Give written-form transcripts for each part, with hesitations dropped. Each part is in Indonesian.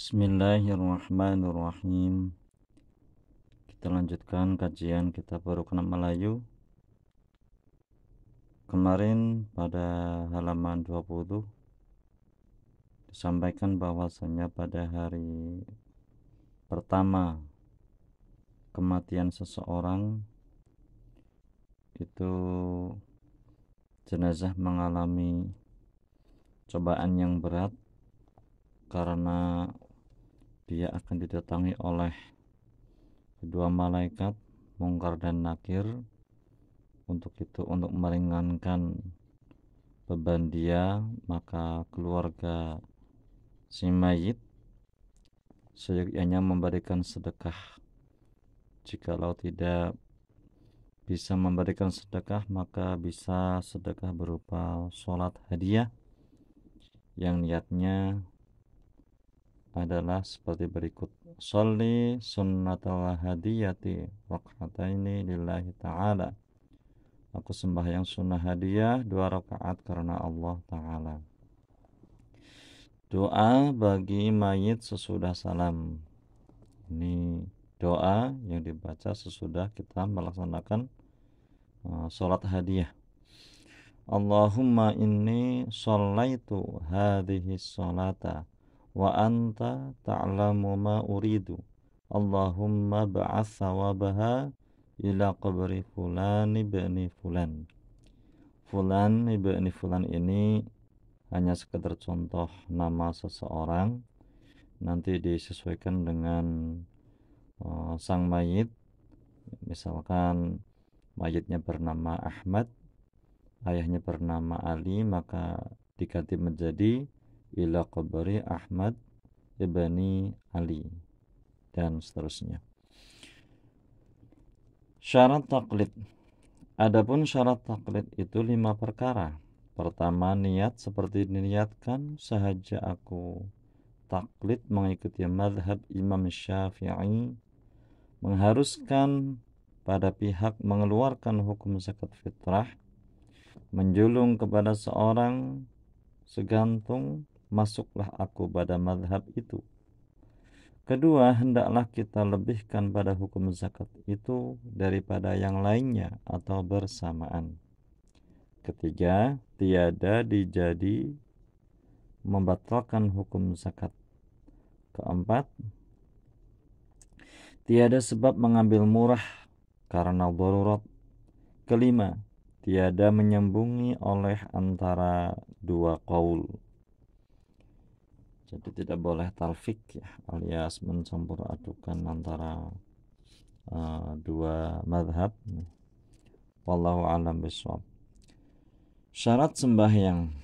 Bismillahirrahmanirrahim. Kita lanjutkan kajian kitab Rukun Melayu. Kemarin pada halaman 20 disampaikan bahwasanya pada hari pertama kematian seseorang itu jenazah mengalami cobaan yang berat karena dia akan didatangi oleh kedua malaikat Mungkar dan Nakir untuk meringankan beban dia. Maka keluarga si mayit seyogyanya memberikan sedekah. Jikalau tidak bisa memberikan sedekah, maka bisa sedekah berupa sholat hadiah yang niatnya adalah seperti berikut: sholli sunnatal hadiyati rakaataini lillahi ta'ala. Aku sembahyang sunnah hadiah 2 rakaat karena Allah Ta'ala. Doa bagi mayit sesudah salam. Ini doa yang dibaca sesudah kita melaksanakan sholat hadiah. Allahumma inni sholaitu hadhihi sholata wa anta ta'lamu ma uridu. Allahumma ba'ath thawabaha ila qabri fulan ibni fulan. Fulan ibni fulan ini hanya sekedar contoh nama seseorang, nanti disesuaikan dengan sang mayit. Misalkan mayitnya bernama Ahmad, ayahnya bernama Ali, maka diganti menjadi ila qabri Ahmad ibni Ali, dan seterusnya. Syarat taklid. Adapun syarat taklid itu 5 perkara. Pertama, niat seperti diniatkan sahaja aku taklid mengikuti mazhab Imam Syafi'i, mengharuskan pada pihak mengeluarkan hukum zakat fitrah, menjulung kepada seorang segantung, masuklah aku pada mazhab itu. Kedua, hendaklah kita lebihkan pada hukum zakat itu daripada yang lainnya atau bersamaan. Ketiga, tiada dijadi membatalkan hukum zakat. Keempat, tiada sebab mengambil murah karena darurat. Kelima, tiada menyambungi oleh antara dua qaul. Jadi tidak boleh talfik ya, alias mencampur adukan antara dua madhab. Wallahu a'lam bishawab. Syarat sembahyang.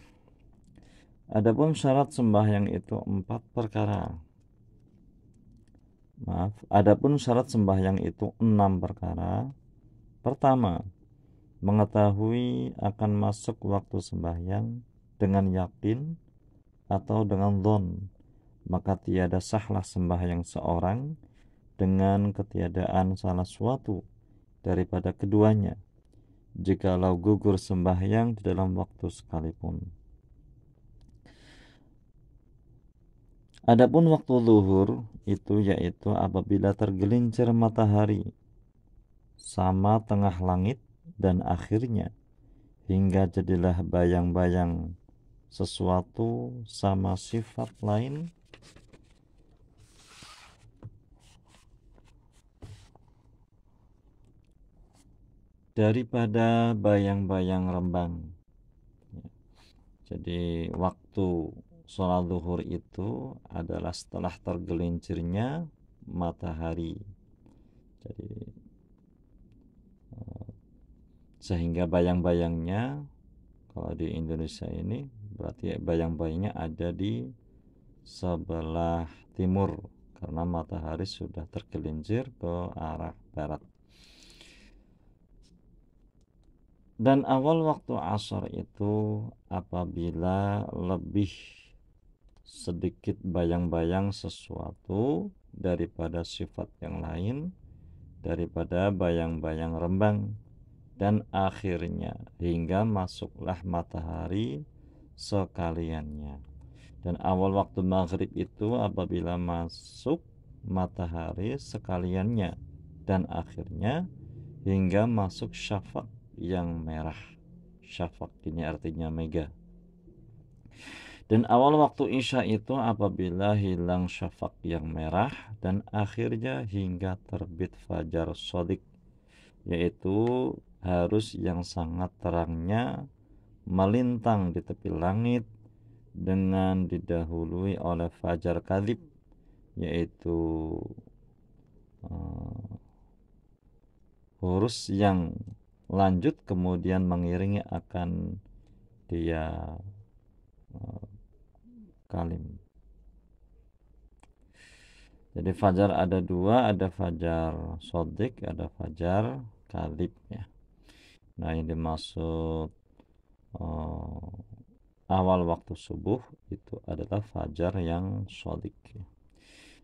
Adapun syarat sembahyang itu 4 perkara. Adapun syarat sembahyang itu 6 perkara. Pertama, mengetahui akan masuk waktu sembahyang dengan yakin atau dengan dhon, maka tiada sahlah sembahyang seorang dengan ketiadaan salah suatu daripada keduanya, jikalau gugur sembahyang di dalam waktu sekalipun. Adapun waktu zuhur itu yaitu apabila tergelincir matahari sama tengah langit dan akhirnya, hingga jadilah bayang-bayang sesuatu sama sifat lain daripada bayang-bayang rembang. Jadi waktu sholat zuhur itu adalah setelah tergelincirnya matahari. Jadi sehingga bayang-bayangnya, kalau di Indonesia ini berarti bayang-bayangnya ada di sebelah timur karena matahari sudah tergelincir ke arah barat. Dan awal waktu asar itu apabila lebih sedikit bayang-bayang sesuatu daripada sifat yang lain, daripada bayang-bayang rembang, dan akhirnya hingga masuklah matahari sekaliannya. Dan awal waktu maghrib itu apabila masuk matahari sekaliannya, dan akhirnya hingga masuk syafaq yang merah. Syafaq ini artinya mega. Dan awal waktu isya itu apabila hilang syafaq yang merah, dan akhirnya hingga terbit fajar shodiq, yaitu harus yang sangat terangnya melintang di tepi langit dengan didahului oleh fajar kadhib, yaitu huruf yang lanjut kemudian mengiringi akan dia kalim. Jadi fajar ada dua, ada fajar shodiq, ada fajar kadhib ya. Nah, yang dimaksud awal waktu subuh itu adalah fajar yang shodiq ya.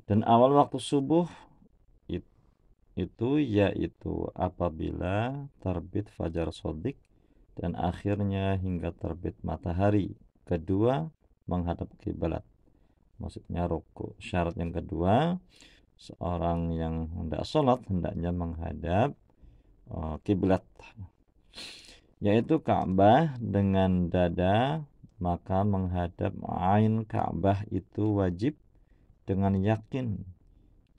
Dan awal waktu subuh itu yaitu apabila terbit fajar shodiq dan akhirnya hingga terbit matahari kedua menghadap kiblat, maksudnya ruku. Syarat yang kedua, seorang yang hendak sholat hendaknya menghadap kiblat, yaitu Ka'bah dengan dada, maka menghadap ain Ka'bah itu wajib dengan yakin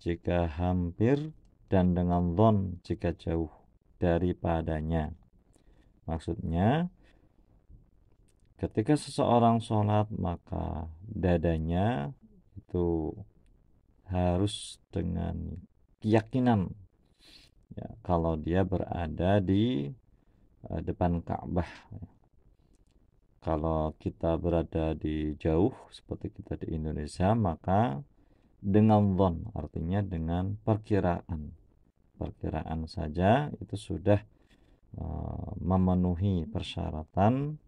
jika hampir, dan dengan dhon jika jauh daripadanya. Maksudnya ketika seseorang sholat maka dadanya itu harus dengan keyakinan ya, kalau dia berada di depan Ka'bah. Kalau kita berada di jauh seperti kita di Indonesia, maka dengan dhon artinya dengan perkiraan saja itu sudah memenuhi persyaratan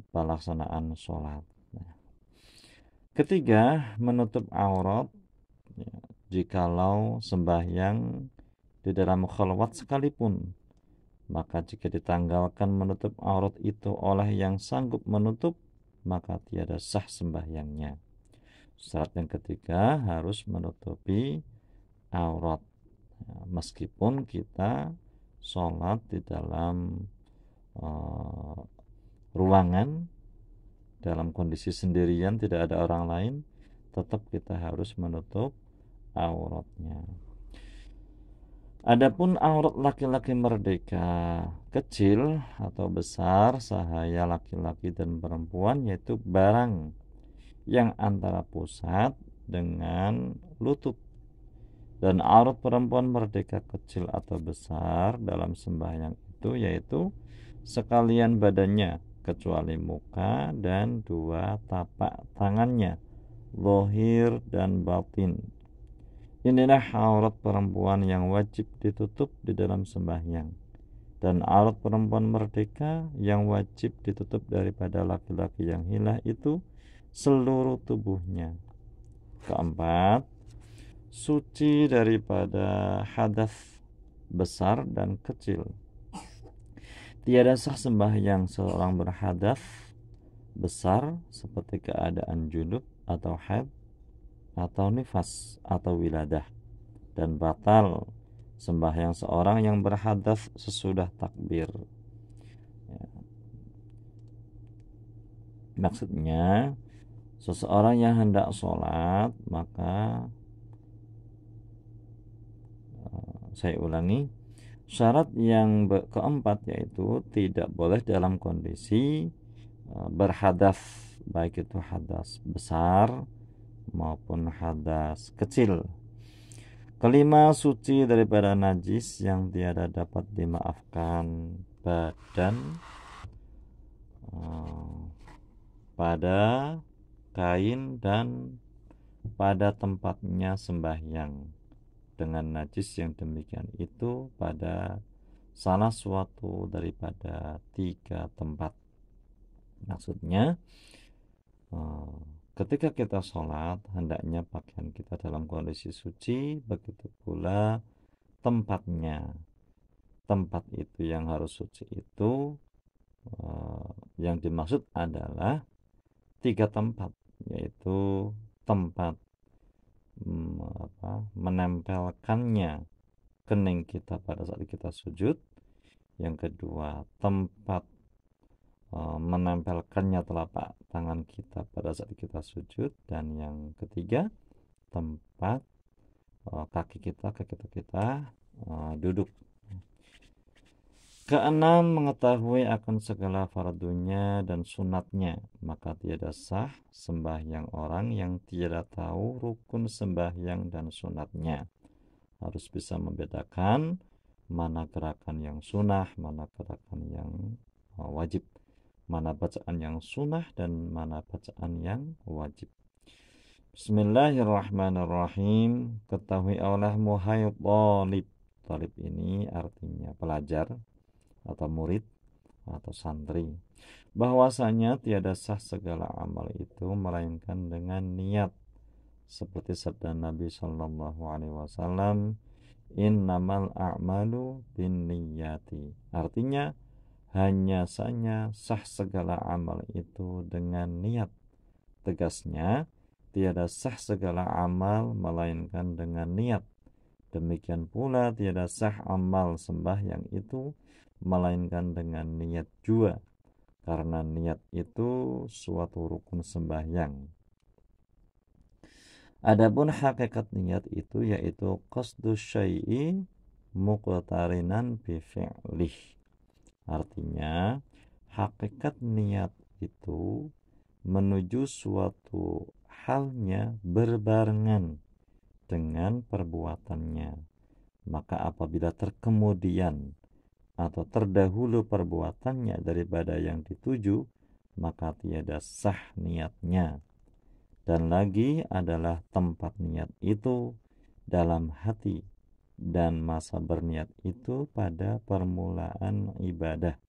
pelaksanaan sholat. Ketiga, menutup aurat ya, jikalau sembahyang di dalam khalwat sekalipun, maka jika ditanggalkan menutup aurat itu oleh yang sanggup menutup, maka tiada sah sembahyangnya. Syarat yang ketiga harus menutupi aurat ya, meskipun kita sholat di dalam ruangan dalam kondisi sendirian, tidak ada orang lain, tetap kita harus menutup auratnya. Adapun aurat laki-laki merdeka kecil atau besar sahaya laki-laki dan perempuan, yaitu barang yang antara pusat dengan lutut. Dan aurat perempuan merdeka kecil atau besar dalam sembahyang itu yaitu sekalian badannya kecuali muka dan dua tapak tangannya, zahir dan batin. Inilah aurat perempuan yang wajib ditutup di dalam sembahyang, dan aurat perempuan merdeka yang wajib ditutup daripada laki-laki yang hilah itu seluruh tubuhnya. Keempat, suci daripada hadas besar dan kecil. Tiada sah sembahyang seorang berhadas besar seperti keadaan junub atau haid atau nifas atau wiladah, dan batal sembahyang seorang yang berhadas sesudah takbir ya. Maksudnya seseorang yang hendak sholat, maka saya ulangi, syarat yang keempat yaitu tidak boleh dalam kondisi berhadas, baik itu hadas besar maupun hadas kecil. Kelima, suci daripada najis yang tiada dapat dimaafkan badan, pada kain dan pada tempatnya sembahyang dengan najis yang demikian itu pada salah suatu daripada tiga tempat. Maksudnya ketika kita sholat hendaknya pakaian kita dalam kondisi suci, begitu pula tempatnya. Tempat itu yang harus suci itu yang dimaksud adalah tiga tempat, yaitu tempat menempelkannya kening kita pada saat kita sujud. Yang kedua, tempat menempelkannya telapak tangan kita pada saat kita sujud. Dan yang ketiga, tempat kaki kita duduk. Keenam, mengetahui akan segala fardunya dan sunatnya, maka tiada sah sembahyang orang yang tiada tahu rukun sembahyang dan sunatnya. Harus bisa membedakan mana gerakan yang sunnah, mana gerakan yang wajib, mana bacaan yang sunnah dan mana bacaan yang wajib. Bismillahirrahmanirrahim. Ketahui olehmu hai talib. Talib ini artinya pelajar atau murid atau santri, bahwasanya tiada sah segala amal itu melainkan dengan niat, seperti sabda Nabi Shallallahu Alaihi Wasallam, innamal a'malu binniyati. Artinya hanya saja sah segala amal itu dengan niat. Tegasnya, tiada sah segala amal melainkan dengan niat. Demikian pula tiada sah amal sembahyang itu melainkan dengan niat jua, karena niat itu suatu rukun sembahyang. Adapun hakikat niat itu yaitu qasdu syai'i muqtarinan bi fi'lih. Artinya hakikat niat itu menuju suatu halnya berbarengan dengan perbuatannya. Maka apabila terkemudian atau terdahulu perbuatannya daripada yang dituju, maka tiada sah niatnya. Dan lagi adalah tempat niat itu dalam hati, dan masa berniat itu pada permulaan ibadah,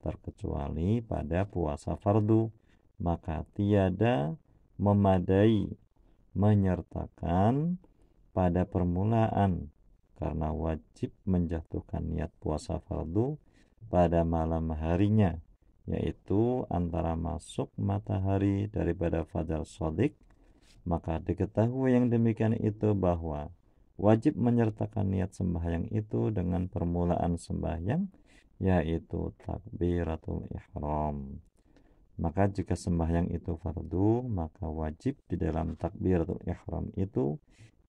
terkecuali pada puasa fardu, maka tiada memadai menyertakan pada permulaan, karena wajib menjatuhkan niat puasa fardu pada malam harinya, yaitu antara masuk matahari daripada fajar shadiq. Maka diketahui yang demikian itu bahwa wajib menyertakan niat sembahyang itu dengan permulaan sembahyang, yaitu takbiratul ihram. Maka jika sembahyang itu fardu, maka wajib di dalam takbiratul ihram itu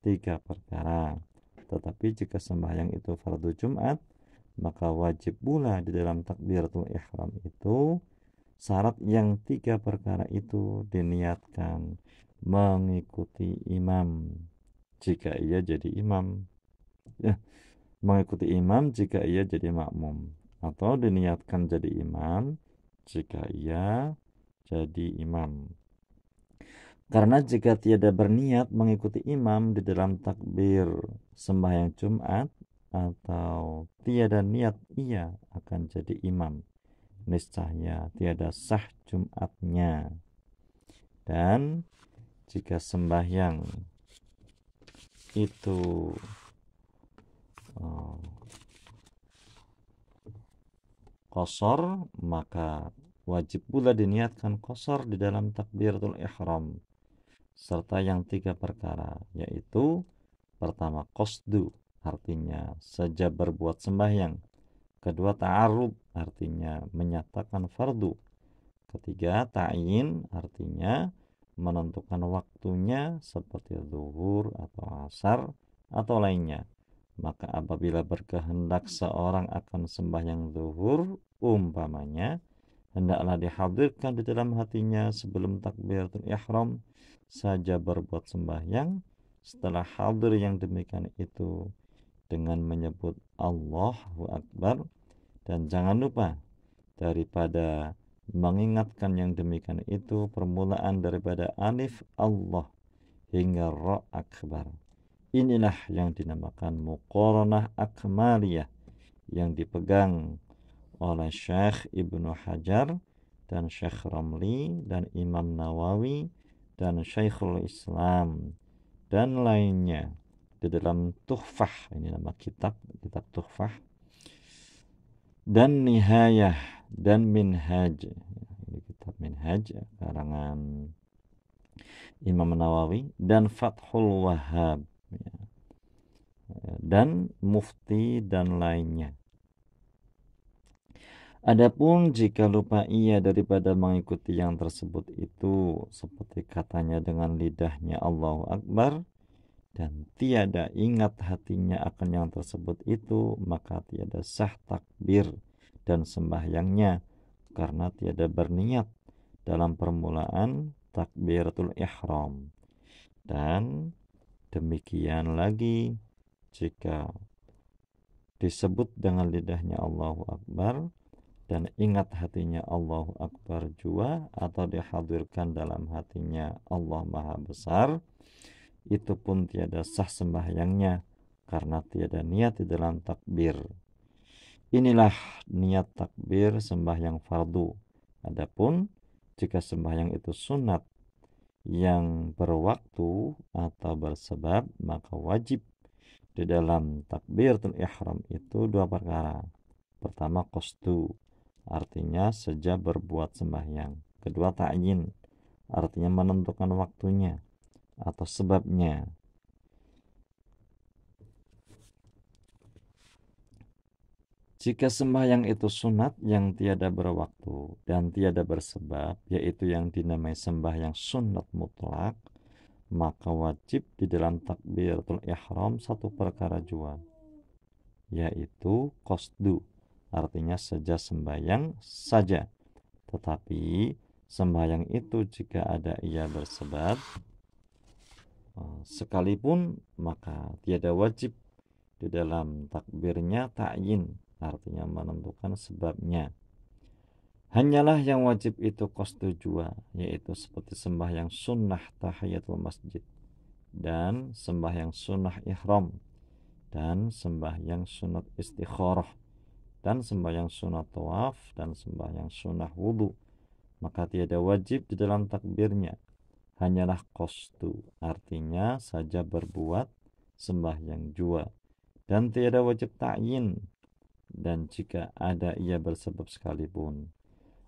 3 perkara. Tetapi jika sembahyang itu fardu Jumat, maka wajib pula di dalam takbiratul ihram itu syarat yang 3 perkara itu diniatkan mengikuti imam jika ia jadi imam, mengikuti imam jika ia jadi makmum, atau diniatkan jadi imam jika ia jadi imam. Karena jika tiada berniat mengikuti imam di dalam takbir sembahyang Jumat, atau tiada niat ia akan jadi imam, niscaya tiada sah Jumatnya. Dan jika sembahyang itu qasar, maka wajib pula diniatkan qasar di dalam takbiratul ihram, serta yang 3 perkara, yaitu pertama qasdu, artinya saja berbuat sembahyang. Kedua ta'arrub, artinya menyatakan fardu. Ketiga ta'yin, artinya menentukan waktunya seperti zuhur atau asar atau lainnya. Maka apabila berkehendak seorang akan sembahyang zuhur umpamanya, hendaklah dihadirkan di dalam hatinya sebelum takbiratul ihram saja berbuat sembahyang. Setelah hadir yang demikian itu dengan menyebut Allahu Akbar, dan jangan lupa daripada mengingatkan yang demikian itu permulaan daripada alif Allah hingga ra akbar. Inilah yang dinamakan muqaranah akmaliyah, yang dipegang oleh Syekh Ibnu Hajar dan Syekh Ramli dan Imam Nawawi dan Syekhul Islam dan lainnya di dalam Tuhfah. Ini nama kitab Tuhfah, dan Nihayah dan Minhaj. Ini kitab Minhaj karangan Imam Nawawi, dan Fathul Wahhab, ya, dan Mufti dan lainnya. Adapun jika lupa ia daripada mengikuti yang tersebut itu, seperti katanya dengan lidahnya Allahu Akbar, dan tiada ingat hatinya akan yang tersebut itu, maka tiada sah takbir dan sembahyangnya, karena tiada berniat dalam permulaan takbiratul ihram. Dan demikian lagi jika disebut dengan lidahnya Allahu Akbar dan ingat hatinya Allahu Akbar jua, atau dihadirkan dalam hatinya Allah Maha Besar, itu pun tiada sah sembahyangnya, karena tiada niat di dalam takbir. Inilah niat takbir sembahyang fardu. Adapun jika sembahyang itu sunat yang berwaktu atau bersebab, maka wajib di dalam takbiratul ihram itu dua perkara. Pertama, qasdu, artinya sejak berbuat sembahyang. Kedua, ta'yin, artinya menentukan waktunya atau sebabnya. Jika sembahyang itu sunat yang tiada berwaktu dan tiada bersebab, yaitu yang dinamai sembahyang sunat mutlak, maka wajib di dalam takbiratul ihram satu perkara jua, yaitu qasdu, artinya sejak sembahyang saja. Tetapi sembahyang itu jika ada ia bersebab sekalipun, maka tiada wajib di dalam takbirnya ta'yin, artinya menentukan sebabnya. Hanyalah yang wajib itu qasdu jua, yaitu seperti sembahyang sunnah tahiyatul masjid, dan sembahyang sunnah ihram, dan sembahyang sunat istikharah, dan sembahyang sunat tawaf, dan sembahyang sunnah wudu. Maka tiada wajib di dalam takbirnya, hanyalah qasdu, artinya saja berbuat sembahyang jua, dan tiada wajib ta'yin, dan jika ada ia bersebab sekalipun.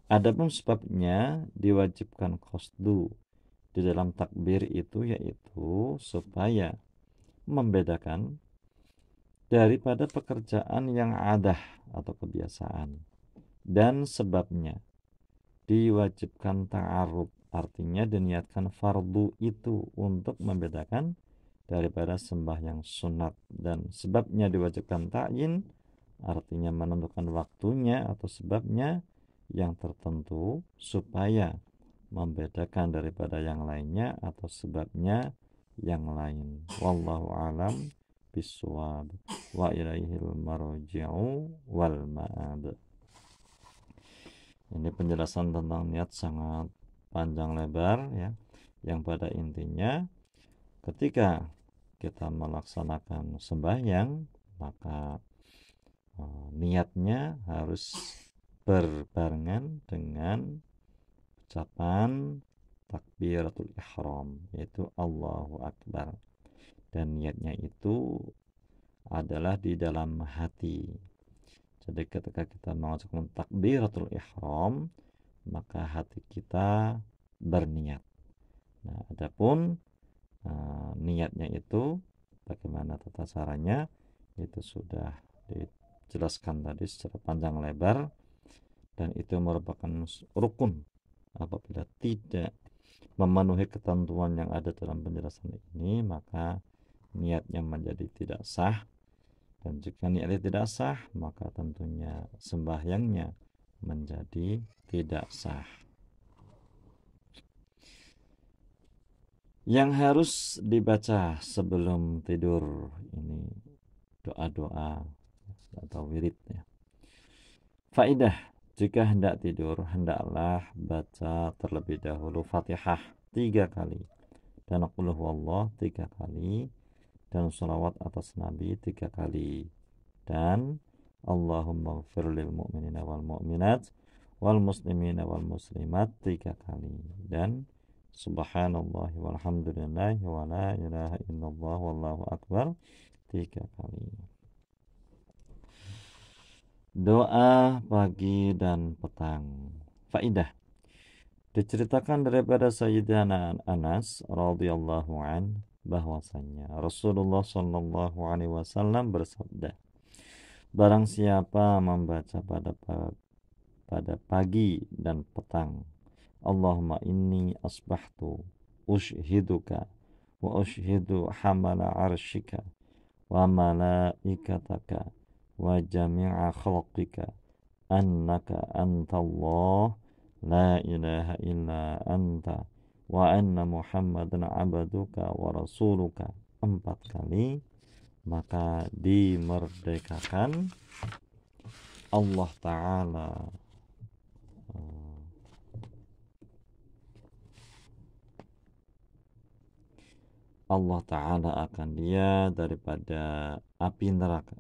Adapun sebabnya diwajibkan qasdu di dalam takbir itu, yaitu supaya membedakan daripada pekerjaan yang adah atau kebiasaan, dan sebabnya diwajibkan ta'arud, artinya diniatkan fardu itu untuk membedakan daripada sembahyang sunat, dan sebabnya diwajibkan ta'yin, artinya menentukan waktunya atau sebabnya yang tertentu supaya membedakan daripada yang lainnya atau sebabnya yang lain. Wallahu alam biswab, wa ilaihil marji'u wal ma'ab. Ini penjelasan tentang niat sangat panjang lebar, ya, yang pada intinya ketika kita melaksanakan sembahyang, maka niatnya harus berbarengan dengan ucapan takbiratul ihram, yaitu Allahu Akbar, dan niatnya itu adalah di dalam hati. Jadi ketika kita mengucapkan takbiratul ihram, maka hati kita berniat. Nah, adapun niatnya itu bagaimana tata caranya, itu sudah dijelaskan tadi secara panjang lebar, dan itu merupakan rukun. Apabila tidak memenuhi ketentuan yang ada dalam penjelasan ini, maka niatnya menjadi tidak sah, dan jika niatnya tidak sah, maka tentunya sembahyangnya menjadi tidak sah. Yang harus dibaca sebelum tidur ini doa-doa atau wirid, ya. Faidah: jika hendak tidur, hendaklah baca terlebih dahulu Fatihah 3 kali, dan qul huwallah 3 kali, dan sholawat atas Nabi 3 kali, dan Allahumma ighfir lil mu'minina wal mu'minat wal muslimina wal muslimat 3 kali, dan subhanallah walhamdulillah wa la ilaha illallah wallahu akbar 3 kali. Doa pagi dan petang. Faidah: Diceritakan daripada Sayyidina Anas radhiyallahu an bahwasanya Rasulullah Shallallahu alaihi wasallam bersabda, barang siapa membaca pada pagi dan petang, Allahumma inni asbahtu ushhiduka wa ushhidu hamala arshika wa malaikataka wa jami'a khalqika annaka antallah la ilaha illa anta wa anna muhammadan abduka wa rasuluka 4 kali, maka dimerdekakan Allah Ta'ala Allah Ta'ala akan dia daripada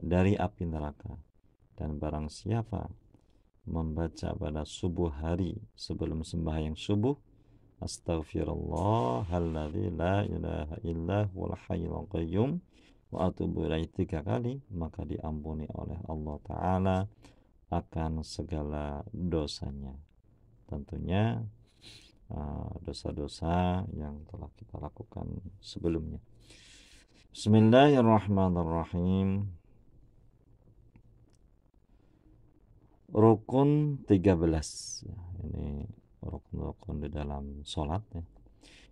dari api neraka. Dan barang siapa membaca pada subuh hari sebelum sembahyang subuh, astaghfirullahalladzi la ilaha illa huwal hayyul qayyum wa atubu ilaihi 3 kali, maka diampuni oleh Allah Ta'ala akan segala dosanya. Tentunya dosa-dosa yang telah kita lakukan sebelumnya. Bismillahirrahmanirrahim. Rukun 13. Ini rukun-rukun di dalam sholat ya.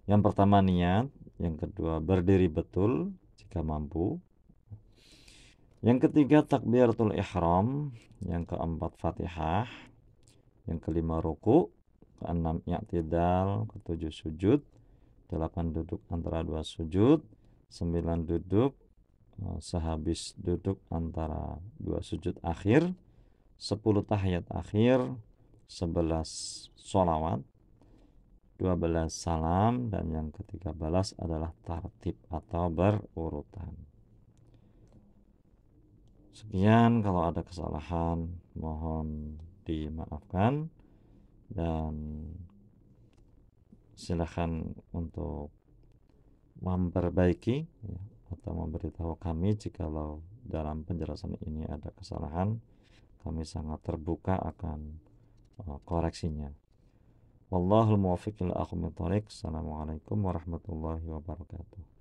Yang pertama niat, yang kedua berdiri betul jika mampu, yang ketiga takbiratul ihram, yang keempat Fatihah, yang kelima ruku, keenam i'tidal, ketujuh sujud, 8 duduk antara 2 sujud, 9 duduk sehabis duduk antara 2 sujud akhir, 10 tahiyat akhir, 11 sholawat, 12 salam, dan yang ke-13 adalah tartib atau berurutan. Sekian, kalau ada kesalahan mohon dimaafkan dan silakan untuk memperbaiki ya, atau memberitahu kami jikalau dalam penjelasan ini ada kesalahan. Kami sangat terbuka akan koreksinya. Wallahul muwaffiq ila aqwamit thoriq. Assalamualaikum warahmatullahi wabarakatuh.